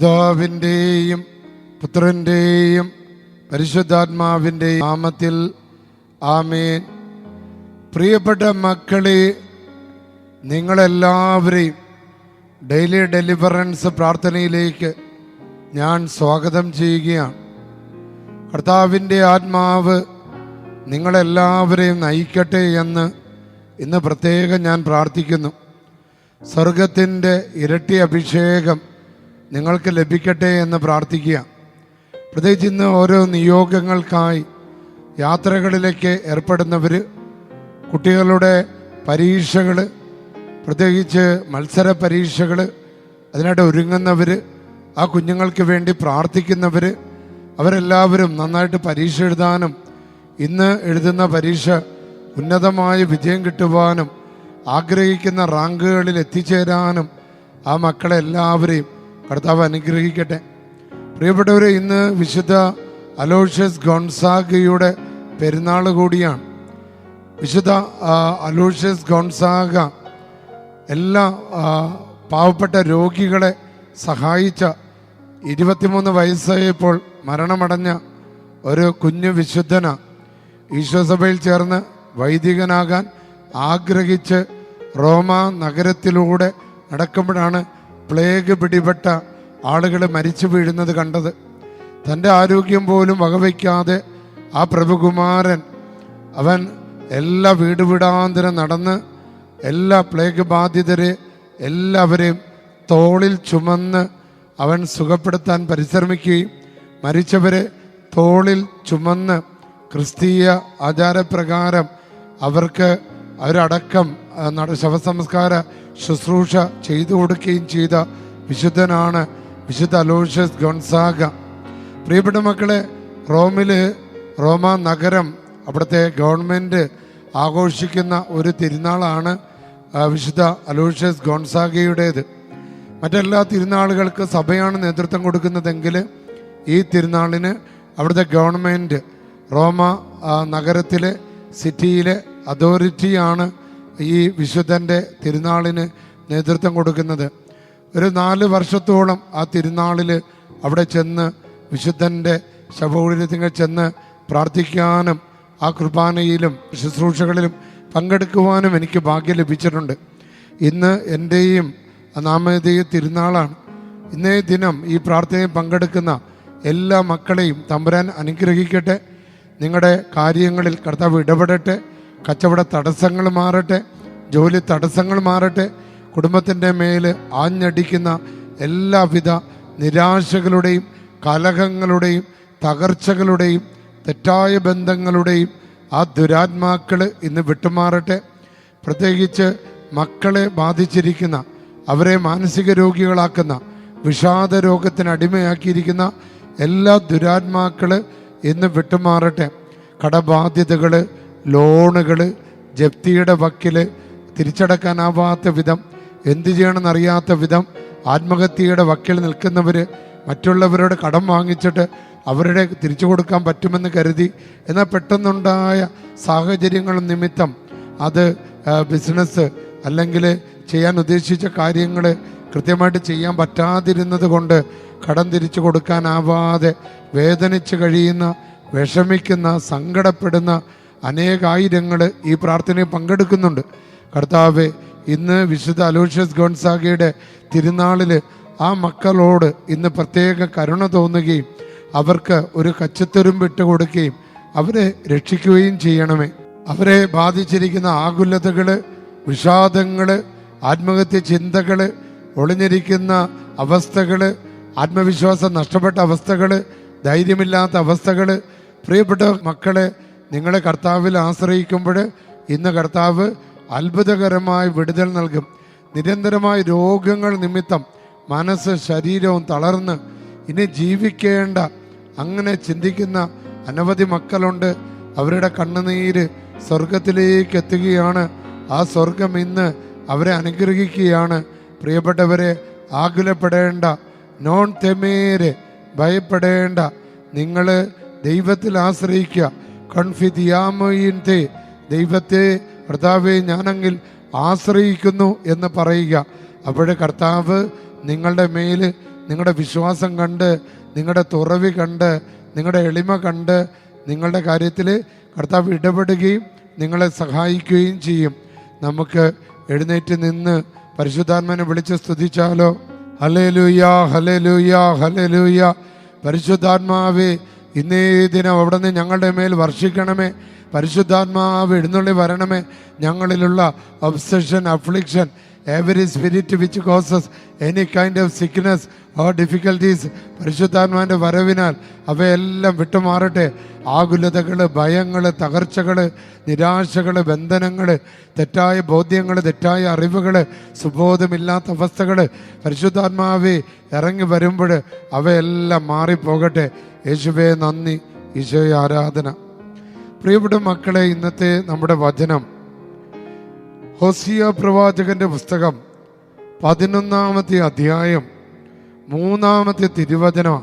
പിതാവിൻ്റെയും പുത്രൻ്റെയും പരിശുദ്ധാത്മാവിൻ്റെയും നാമത്തിൽ ആമേൻ. പ്രിയപ്പെട്ട മക്കളെ, നിങ്ങളെല്ലാവരെയും ഡെയിലി ഡെലിവറൻസ് പ്രാർത്ഥനയിലേക്ക് ഞാൻ സ്വാഗതം ചെയ്യുകയാണ്. കർത്താവിൻ്റെ ആത്മാവ് നിങ്ങളെല്ലാവരെയും നയിക്കട്ടെ എന്ന് ഇന്ന് പ്രത്യേകം ഞാൻ പ്രാർത്ഥിക്കുന്നു. സ്വർഗത്തിൻ്റെ ഇരട്ടി അഭിഷേകം നിങ്ങൾക്ക് ലഭിക്കട്ടെ എന്ന് പ്രാർത്ഥിക്കുക. പ്രത്യേകിച്ച് ഇന്ന് ഓരോ നിയോഗങ്ങൾക്കായി യാത്രകളിലേക്ക് ഏർപ്പെടുന്നവർ, കുട്ടികളുടെ പരീക്ഷകൾ, പ്രത്യേകിച്ച് മത്സര പരീക്ഷകൾ, അതിനായിട്ട് ഒരുങ്ങുന്നവർ, ആ കുഞ്ഞുങ്ങൾക്ക് വേണ്ടി പ്രാർത്ഥിക്കുന്നവർ, അവരെല്ലാവരും നന്നായിട്ട് പരീക്ഷ എഴുതാനും ഇന്ന് എഴുതുന്ന പരീക്ഷ ഉന്നതമായ വിജയം കിട്ടുവാനും ആഗ്രഹിക്കുന്ന റാങ്കുകളിൽ എത്തിച്ചേരാനും ആ മക്കളെല്ലാവരെയും കർത്താവ് അനുഗ്രഹിക്കട്ടെ. പ്രിയപ്പെട്ടവരെ, ഇന്ന് വിശുദ്ധ അലോഷ്യസ് ഗോൺസാഗയുടെ പെരുന്നാൾ കൂടിയാണ്. വിശുദ്ധ അലോഷ്യസ് ഗോൺസാഗ എല്ലാ പാവപ്പെട്ട രോഗികളെ സഹായിച്ച 23 വയസ്സായപ്പോൾ മരണമടഞ്ഞ ഒരു കുഞ്ഞു വിശുദ്ധന. ഈശോസഭയിൽ ചേർന്ന് വൈദികനാകാൻ ആഗ്രഹിച്ച് റോമ നഗരത്തിലൂടെ നടക്കുമ്പോഴാണ് പ്ലേഗ് പിടിപെട്ട ആളുകൾ മരിച്ചു വീഴുന്നത് കണ്ടത്. തൻ്റെ ആരോഗ്യം പോലും വകവയ്ക്കാതെ ആ പ്രഭുകുമാരൻ അവൻ എല്ലാ വീടാന്തരം നടന്ന് എല്ലാ പ്ലേഗ് ബാധിതരെ എല്ലാവരെയും തോളിൽ ചുമന്ന് അവൻ സുഖപ്പെടുത്താൻ പരിശ്രമിക്കുകയും മരിച്ചവരെ തോളിൽ ചുമന്ന് ക്രിസ്തീയ ആചാരപ്രകാരം അവരടക്കം ശവസംസ്കാര ശുശ്രൂഷ ചെയ്തു കൊടുക്കുകയും ചെയ്ത വിശുദ്ധനാണ് വിശുദ്ധ അലോഷ്യസ് ഗോൺസാഗ. പ്രിയപ്പെട്ട മക്കളെ, റോമ നഗരം, അവിടുത്തെ ഗവൺമെൻറ് ആഘോഷിക്കുന്ന ഒരു തിരുനാളാണ് വിശുദ്ധ അലോഷ്യസ് ഗോൺസാഗയുടേത്. മറ്റെല്ലാ തിരുനാളുകൾക്ക് സഭയാണ് നേതൃത്വം കൊടുക്കുന്നതെങ്കിൽ ഈ തിരുനാളിന് അവിടുത്തെ ഗവൺമെൻറ് റോമ നഗരത്തിലെ സിറ്റിയിലെ അതോറിറ്റിയാണ് ഈ വിശുദ്ധൻ്റെ തിരുനാളിന് നേതൃത്വം കൊടുക്കുന്നത്. ഒരു 4 വർഷത്തോളം ആ തിരുനാളിൽ അവിടെ ചെന്ന് വിശുദ്ധൻ്റെ ശവകുടീരത്തിൽ ചെന്ന് പ്രാർത്ഥിക്കാനും ആ കുർബാനയിലും ശുശ്രൂഷകളിലും പങ്കെടുക്കുവാനും എനിക്ക് ഭാഗ്യം ലഭിച്ചിട്ടുണ്ട്. ഇന്ന് എൻ്റെയും നാമധേയ തിരുനാളാണ്. ഇന്നേ ദിനം ഈ പ്രാർത്ഥനയിൽ പങ്കെടുക്കുന്ന എല്ലാ മക്കളെയും തമ്പുരാൻ അനുഗ്രഹിക്കട്ടെ. നിങ്ങളുടെ കാര്യങ്ങളിൽ കർത്താവ് ഇടപെടട്ടെ. കച്ചവട തടസ്സങ്ങൾ മാറട്ടെ, ജോലി തടസ്സങ്ങൾ മാറട്ടെ. കുടുംബത്തിൻ്റെ മേൽ ആഞ്ഞടിക്കുന്ന എല്ലാവിധ നിരാശകളുടെയും കലഹങ്ങളുടെയും തകർച്ചകളുടെയും തെറ്റായ ബന്ധങ്ങളുടെയും ആ ദുരാത്മാക്കൾ ഇന്ന് വിട്ടുമാറട്ടെ. പ്രത്യേകിച്ച് മക്കളെ ബാധിച്ചിരിക്കുന്ന, അവരെ മാനസിക രോഗികളാക്കുന്ന, വിഷാദ രോഗത്തിന് അടിമയാക്കിയിരിക്കുന്ന എല്ലാ ദുരാത്മാക്കൾ ഇന്ന് വിട്ടുമാറട്ടെ. കടബാധ്യതകൾ, ലോണുകൾ, ജപ്തിയുടെ വക്കിൽ, തിരിച്ചടക്കാനാവാത്ത വിധം, എന്തു ചെയ്യണമെന്നറിയാത്ത വിധം ആത്മഹത്യയുടെ വക്കിൽ നിൽക്കുന്നവർ, മറ്റുള്ളവരോട് കടം വാങ്ങിച്ചിട്ട് അവരുടെ തിരിച്ചു കൊടുക്കാൻ പറ്റുമെന്ന് കരുതി എന്നാൽ പെട്ടെന്നുണ്ടായ സാഹചര്യങ്ങൾ നിമിത്തം അത് ബിസിനസ് അല്ലെങ്കിൽ ചെയ്യാൻ ഉദ്ദേശിച്ച കാര്യങ്ങൾ കൃത്യമായിട്ട് ചെയ്യാൻ പറ്റാതിരുന്നത് കൊണ്ട് കടം തിരിച്ചു കൊടുക്കാനാവാതെ വേദനിച്ച് കഴിയുന്ന, വിഷമിക്കുന്ന, സങ്കടപ്പെടുന്ന അനേകായിരങ്ങൾ ഈ പ്രാർത്ഥനയിൽ പങ്കെടുക്കുന്നുണ്ട്. കർത്താവെ, ഇന്ന് വിശുദ്ധ അലോഷ്യസ് ഗോൺസാഗയുടെ തിരുനാളിൽ ആ മക്കളോട് ഇന്ന് പ്രത്യേക കരുണ തോന്നുകയും അവർക്ക് ഒരു കച്ചത്തുരുമ്പ് ഇട്ട് കൊടുക്കുകയും അവരെ രക്ഷിക്കുകയും ചെയ്യണമേ. അവരെ ബാധിച്ചിരിക്കുന്ന ആകുലതകൾ, വിഷാദങ്ങൾ, ആത്മഹത്യ ചിന്തകൾ, ഒളിഞ്ഞിരിക്കുന്ന അവസ്ഥകൾ, ആത്മവിശ്വാസം നഷ്ടപ്പെട്ട അവസ്ഥകൾ, ധൈര്യമില്ലാത്ത അവസ്ഥകൾ, പ്രിയപ്പെട്ട മക്കളെ, നിങ്ങളെ കർത്താവിൽ ആശ്രയിക്കുമ്പോൾ ഇന്ന് കർത്താവ് അത്ഭുതകരമായ വിടുതൽ നൽകും. നിരന്തരമായ രോഗങ്ങൾ നിമിത്തം മനസ്സ് ശരീരവും തളർന്ന് ഇനി ജീവിക്കേണ്ട അങ്ങനെ ചിന്തിക്കുന്ന അനവധി മക്കളുണ്ട്. അവരുടെ കണ്ണുനീര് സ്വർഗത്തിലേക്ക് എത്തുകയാണ്. ആ സ്വർഗം ഇന്ന് അവരെ അനുഗ്രഹിക്കുകയാണ്. പ്രിയപ്പെട്ടവരെ, ആകുലപ്പെടേണ്ട, നോൺ തെമേര്, ഭയപ്പെടേണ്ട. നിങ്ങൾ ദൈവത്തിൽ ആശ്രയിക്കുക. കൺഫിദിയാമോയിൻതെ, ദൈവത്തെ കർത്താവെ ഞാനെങ്കിൽ ആശ്രയിക്കുന്നു എന്ന് പറയുക. അവിടെ കർത്താവ് നിങ്ങളുടെ മേൽ നിങ്ങളുടെ വിശ്വാസം കണ്ട്, നിങ്ങളുടെ തുറവി കണ്ട്, നിങ്ങളുടെ എളിമ കണ്ട് നിങ്ങളുടെ കാര്യത്തിൽ കർത്താവ് ഇടപെടുകയും നിങ്ങളെ സഹായിക്കുകയും ചെയ്യും. നമുക്ക് എഴുന്നേറ്റ് നിന്ന് പരിശുദ്ധാത്മാവിനെ വിളിച്ച് സ്തുതിച്ചാലോ? Hallelujah, hallelujah, hallelujah. പരിശുദ്ധാത്മാവേ, ഇന്നേ ദിനം അവിടുന്ന് ഞങ്ങളുടെ മേൽ വർഷിക്കണമേ. പരിശുദ്ധാത്മാവ് എഴുന്നള്ളി വരണമേ. ഞങ്ങളിലുള്ള obsession, affliction, every spirit which causes any kind of sickness or difficulties, പരിശുദ്ധാത്മാവിൻ്റെ വരവിനാൽ അവയെല്ലാം വിട്ടുമാറട്ടെ. ആകുലതകൾ, ഭയങ്ങൾ, തകർച്ചകൾ, നിരാശകൾ, ബന്ധനങ്ങൾ, തെറ്റായ ബോധ്യങ്ങൾ, തെറ്റായ അറിവുകൾ, സുബോധമില്ലാത്ത അവസ്ഥകൾ പരിശുദ്ധാത്മാവേ ഇറങ്ങി വരുമ്പോൾ അവയെല്ലാം മാറിപ്പോകട്ടെ. യേശുവേ നന്ദി, ഈശോയെ ആരാധന. പ്രിയപ്പെട്ട മക്കളെ, ഇന്നത്തെ നമ്മുടെ വചനം ഹോസിയ പ്രവാചകന്റെ പുസ്തകം 11-ാമത്തെ അധ്യായം 3-ാമത്തെ തിരുവചനം.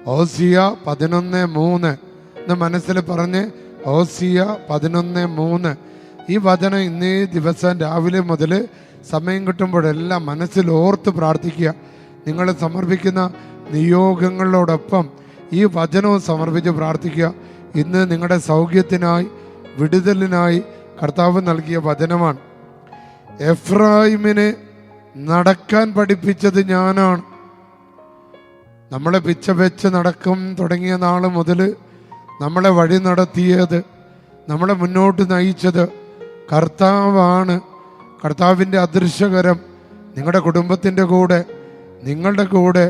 ഹോസിയ 11:3 എന്ന് മനസ്സിൽ പറഞ്ഞ്, ഹോസിയ 11:3. ഈ വചനം ഇന്നേ ദിവസം രാവിലെ മുതൽ സമയം കിട്ടുമ്പോഴെല്ലാം മനസ്സിൽ ഓർത്ത് പ്രാർത്ഥിക്കുക. നിങ്ങൾ സമർപ്പിക്കുന്ന നിയോഗങ്ങളോടൊപ്പം ഈ വചനവും സമർപ്പിച്ച് പ്രാർത്ഥിക്കുക. ഇന്ന് നിങ്ങളുടെ സൗഖ്യത്തിനായി, വിടുതലിനായി കർത്താവ് നൽകിയ വചനമാണ്. എഫ്രായിമിനെ നടക്കാൻ പഠിപ്പിച്ചത് ഞാനാണ്. നമ്മളെ പിച്ച വെച്ച് നടക്കും തുടങ്ങിയ നാൾ മുതൽ നമ്മളെ വഴി നടത്തിയത്, നമ്മളെ മുന്നോട്ട് നയിച്ചത് കർത്താവാണ്. കർത്താവിൻ്റെ അദൃശ്യകരം നിങ്ങളുടെ കുടുംബത്തിൻ്റെ കൂടെ, നിങ്ങളുടെ കൂടെ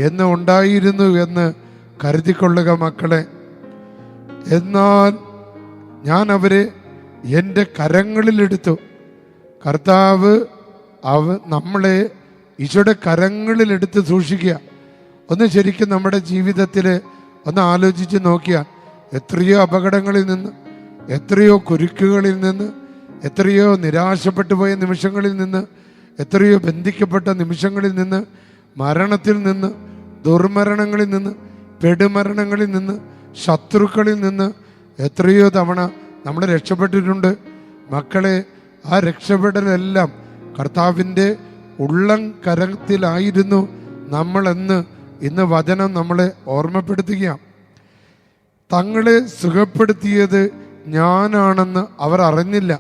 എന്ന് ഉണ്ടായിരുന്നു എന്ന് കരുതിക്കൊള്ളുക മക്കളെ. എന്നാൽ ഞാൻ അവരെ എൻ്റെ കരങ്ങളിലെടുത്തു. കർത്താവ് നമ്മളെ ഈശോയുടെ കരങ്ങളിലെടുത്ത് സൂക്ഷിക്കുക. ഒന്ന് ശരിക്കും നമ്മുടെ ജീവിതത്തിൽ ഒന്ന് ആലോചിച്ച് നോക്കിയാൽ എത്രയോ അപകടങ്ങളിൽ നിന്ന്, എത്രയോ കുരുക്കുകളിൽ നിന്ന്, എത്രയോ നിരാശപ്പെട്ടു പോയ നിമിഷങ്ങളിൽ നിന്ന്, എത്രയോ ബന്ധിക്കപ്പെട്ട നിമിഷങ്ങളിൽ നിന്ന്, മരണത്തിൽ നിന്ന്, ദുർമരണങ്ങളിൽ നിന്ന്, പെടുമരണങ്ങളിൽ നിന്ന്, ശത്രുക്കളിൽ നിന്ന് എത്രയോ തവണ നമ്മൾ രക്ഷപ്പെട്ടിട്ടുണ്ട് മക്കളെ. ആ രക്ഷപ്പെടലെല്ലാം കർത്താവിൻ്റെ ഉള്ളം കരത്തിലായിരുന്നു നമ്മളെന്ന് ഇന്ന് വചനം നമ്മളെ ഓർമ്മപ്പെടുത്തുകയാണ്. തങ്ങളെ സുഖപ്പെടുത്തിയത് ഞാനാണെന്ന് അവർ അറിഞ്ഞില്ല.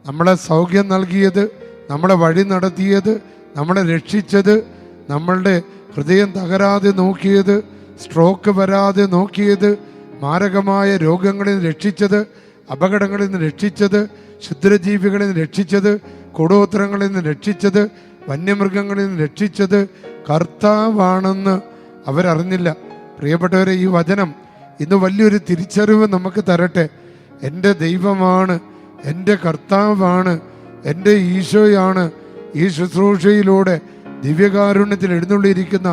നമ്മളെ സൗഖ്യം നൽകിയത്, നമ്മളെ വഴി നടത്തിയത്, നമ്മളെ രക്ഷിച്ചത്, നമ്മളുടെ ഹൃദയം തകരാതെ നോക്കിയത്, സ്ട്രോക്ക് വരാതെ നോക്കിയത്, മാരകമായ രോഗങ്ങളിൽ നിന്ന് രക്ഷിച്ചത്, അപകടങ്ങളിൽ നിന്ന് രക്ഷിച്ചത്, ക്ഷുദ്രജീവികളിൽ നിന്ന് രക്ഷിച്ചത്, കൂടോത്രങ്ങളിൽ നിന്ന് രക്ഷിച്ചത്, വന്യമൃഗങ്ങളിൽ നിന്ന് രക്ഷിച്ചത് കർത്താവാണെന്ന് അവരറിഞ്ഞില്ല. പ്രിയപ്പെട്ടവരെ, ഈ വചനം ഇന്ന് വലിയൊരു തിരിച്ചറിവ് നമുക്ക് തരട്ടെ. എൻ്റെ ദൈവമാണ്, എൻ്റെ കർത്താവാണ്, എൻ്റെ ഈശോയാണ് ഈ ശുശ്രൂഷയിലൂടെ ദിവ്യകാരുണ്യത്തിൽ എഴുന്നള്ളിയിരിക്കുന്ന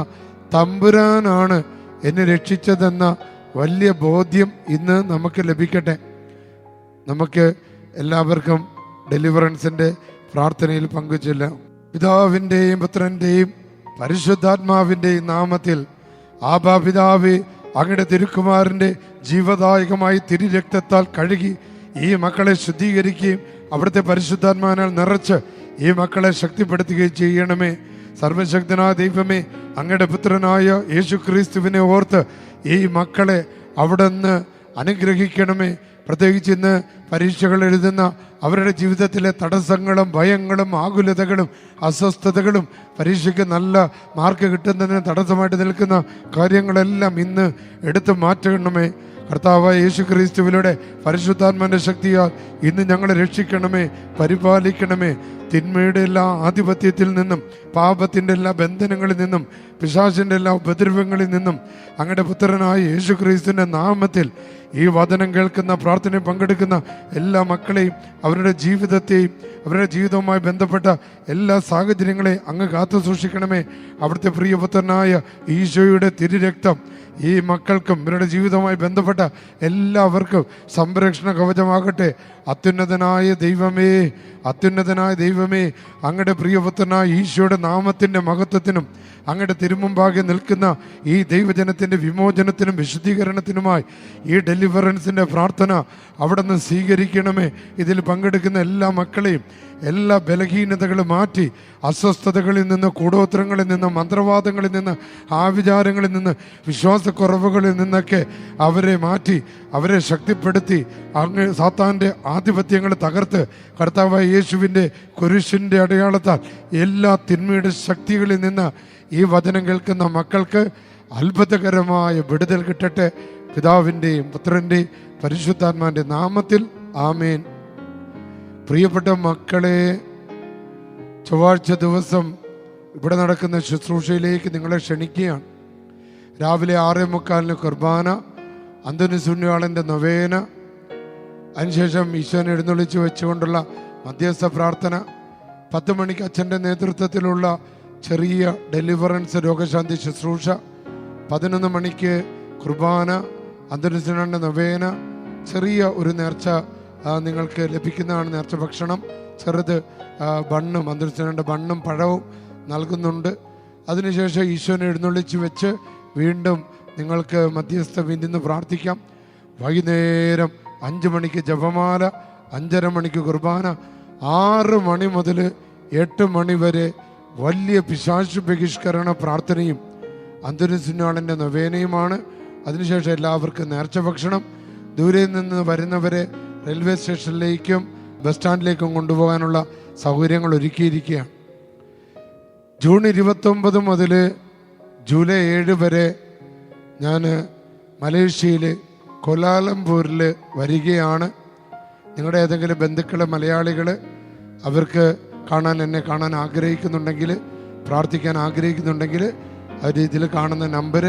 തമ്പുരാനാണ് എന്നെ രക്ഷിച്ചതെന്ന വലിയ ബോധ്യം ഇന്ന് നമുക്ക് ലഭിക്കട്ടെ. നമുക്ക് എല്ലാവർക്കും ഡെലിവറൻസിൻ്റെ പ്രാർത്ഥനയിൽ പങ്കുചൊല്ലാം. പിതാവിൻ്റെയും പുത്രൻ്റെയും പരിശുദ്ധാത്മാവിൻ്റെയും നാമത്തിൽ. ആബാ പിതാവേ, അങ്ങയുടെ തിരുക്കുമാരൻ്റെ ജീവദായകമായ തിരുരക്തത്താൽ കഴുകി ഈ മക്കളെ ശുദ്ധീകരിക്കുകയും അവിടുത്തെ പരിശുദ്ധാത്മാവിനാൽ നിറച്ച് ഈ മക്കളെ ശക്തിപ്പെടുത്തുകയും ചെയ്യണമേ. സർവശക്തനായ ദൈവമേ, അങ്ങയുടെ പുത്രനായ യേശു ക്രിസ്തുവിനെ ഓർത്ത് ഈ മക്കളെ അവിടുന്ന് അനുഗ്രഹിക്കണമേ. പ്രത്യേകിച്ച് ഇന്ന് പരീക്ഷകൾ എഴുതുന്ന അവരുടെ ജീവിതത്തിലെ തടസ്സങ്ങളും ഭയങ്ങളും ആകുലതകളും അസ്വസ്ഥതകളും പരീക്ഷയ്ക്ക് നല്ല മാർക്ക് കിട്ടുന്നതിന് തടസ്സമായിട്ട് നിൽക്കുന്ന കാര്യങ്ങളെല്ലാം ഇന്ന് എടുത്തു മാറ്റണമേ. കർത്താവായ യേശു ക്രിസ്തുവിലൂടെ പരിശുദ്ധാത്മാവിൻ്റെ ശക്തിയാൽ ഇന്ന് ഞങ്ങളെ രക്ഷിക്കണമേ, പരിപാലിക്കണമേ. തിന്മയുടെ എല്ലാ ആധിപത്യത്തിൽ നിന്നും, പാപത്തിൻ്റെ എല്ലാ ബന്ധനങ്ങളിൽ നിന്നും, പിശാചിൻ്റെ എല്ലാ ഉപദ്രവങ്ങളിൽ നിന്നും അങ്ങയുടെ പുത്രനായ യേശു ക്രിസ്തുവിൻ്റെ നാമത്തിൽ ഈ വചനം കേൾക്കുന്ന, പ്രാർത്ഥനയിൽ പങ്കെടുക്കുന്ന എല്ലാ മക്കളെയും, അവരുടെ ജീവിതത്തെയും അവരുടെ ജീവിതവുമായി ബന്ധപ്പെട്ട എല്ലാ സാഹചര്യങ്ങളെയും അങ്ങ് കാത്തു സൂക്ഷിക്കണമേ. അവിടുത്തെ പ്രിയപുത്രനായ ഈശോയുടെ തിരുരക്തം ഈ മക്കൾക്കും ഇവരുടെ ജീവിതവുമായി ബന്ധപ്പെട്ട എല്ലാവർക്കും സംരക്ഷണ കവചമാകട്ടെ. അത്യുന്നതനായ ദൈവമേ, അത്യുന്നതനായ ദൈവമേ, അങ്ങയുടെ പ്രിയപുത്രനായ ഈശോയുടെ നാമത്തിൻ്റെ മഹത്വത്തിനും അങ്ങയുടെ തിരുമുമ്പാകെ നിൽക്കുന്ന ഈ ദൈവജനത്തിൻ്റെ വിമോചനത്തിനും വിശുദ്ധീകരണത്തിനുമായി ഈ ഡെലിവറൻസിൻ്റെ പ്രാർത്ഥന അവിടെ നിന്ന് സ്വീകരിക്കണമേ. ഇതിൽ പങ്കെടുക്കുന്ന എല്ലാ മക്കളെയും എല്ലാ ബലഹീനതകളും മാറ്റി, അസ്വസ്ഥതകളിൽ നിന്ന്, കൂടോത്രങ്ങളിൽ നിന്ന്, മന്ത്രവാദങ്ങളിൽ നിന്ന്, ആവിചാരങ്ങളിൽ നിന്ന്, വിശ്വാസക്കുറവുകളിൽ നിന്നൊക്കെ അവരെ മാറ്റി, അവരെ ശക്തിപ്പെടുത്തി, അങ്ങ് സാത്താൻ്റെ ആധിപത്യങ്ങൾ തകർത്ത് കർത്താവായ യേശുവിൻ്റെ കുരിശിൻ്റെ അടയാളത്താൽ എല്ലാ തിന്മയുടെ ശക്തികളിൽ നിന്ന് ഈ വചനം കേൾക്കുന്ന മക്കൾക്ക് അത്ഭുതകരമായ വിടുതൽ കിട്ടട്ടെ. പിതാവിൻ്റെയും പുത്രൻ്റെയും പരിശുദ്ധാത്മാവിൻ്റെ നാമത്തിൽ ആമേൻ. പ്രിയപ്പെട്ട മക്കളെ, ചൊവ്വാഴ്ച ദിവസം ഇവിടെ നടക്കുന്ന ശുശ്രൂഷയിലേക്ക് നിങ്ങളെ ക്ഷണിക്കുകയാണ്. രാവിലെ 6:45 കുർബാന, അന്തോനിസുണ്യാളൻ്റെ നൊവേന, അതിനുശേഷം ഈശോനെ എഴുന്നള്ളിച്ച് വെച്ചുകൊണ്ടുള്ള മധ്യസ്ഥ പ്രാർത്ഥന, 10 മണിക്ക് അച്ഛൻ്റെ നേതൃത്വത്തിലുള്ള ചെറിയ ഡെലിവറൻസ് രോഗശാന്തി ശുശ്രൂഷ, 11 മണിക്ക് കുർബാന, അന്തോനിസുണ്യാളൻ്റെ നൊവേന, ചെറിയ ഒരു നേർച്ച നിങ്ങൾക്ക് ലഭിക്കുന്നതാണ്. നേർച്ച ഭക്ഷണം ചെറുത് ബണ്ണും, അന്തോനിസുണ്യാളൻ്റെ ബണ്ണും പഴവും നൽകുന്നുണ്ട്. അതിനുശേഷം ഈശോനെ എഴുന്നള്ളിച്ച് വെച്ച് വീണ്ടും നിങ്ങൾക്ക് മധ്യസ്ഥ വിരുന്ന് പ്രാർത്ഥിക്കാം. വൈകുന്നേരം 5 മണിക്ക് ജപമാല, 5:30 മണിക്ക് കുർബാന, 6 മണി മുതൽ 8 മണി വരെ വലിയ പിശാച് ബഹിഷ്കരണ പ്രാർത്ഥനയും അന്തോനിസുണ്യാളൻ്റെ നൊവേനയുമാണ്. അതിനുശേഷം എല്ലാവർക്കും നേർച്ച ഭക്ഷണം. ദൂരെ നിന്ന് വരുന്നവരെ റെയിൽവേ സ്റ്റേഷനിലേക്കും ബസ് സ്റ്റാൻഡിലേക്കും കൊണ്ടുപോകാനുള്ള സൗകര്യങ്ങൾ ഒരുക്കിയിരിക്കുകയാണ്. ജൂൺ 29 മുതൽ ജൂലൈ 7 വരെ ഞാൻ മലേഷ്യയിൽ കോലാലംപൂരിൽ വരികയാണ്. നിങ്ങളുടെ ഏതെങ്കിലും ബന്ധുക്കൾ മലയാളികൾ അവർക്ക് എന്നെ കാണാൻ ആഗ്രഹിക്കുന്നുണ്ടെങ്കിൽ, പ്രാർത്ഥിക്കാൻ ആഗ്രഹിക്കുന്നുണ്ടെങ്കിൽ ആ രീതിയിൽ കാണുന്ന നമ്പർ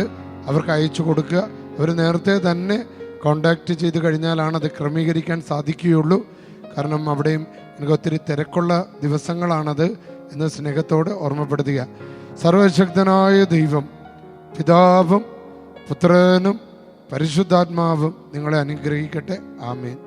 അവർക്ക് അയച്ചു കൊടുക്കുക. അവർ നേരത്തെ തന്നെ കോണ്ടാക്റ്റ് ചെയ്ത് കഴിഞ്ഞാലാണ് അത് ക്രമീകരിക്കാൻ സാധിക്കുകയുള്ളൂ. കാരണം അവിടെയും എനിക്ക് ഒത്തിരി തിരക്കുള്ള ദിവസങ്ങളാണത് എന്ന് സ്നേഹത്തോട് ഓർമ്മപ്പെടുത്തുക. സർവശക്തനായ ദൈവം പിതാവും പുത്രനും പരിശുദ്ധാത്മാവും നിങ്ങളെ അനുഗ്രഹിക്കട്ടെ. ആമേൻ.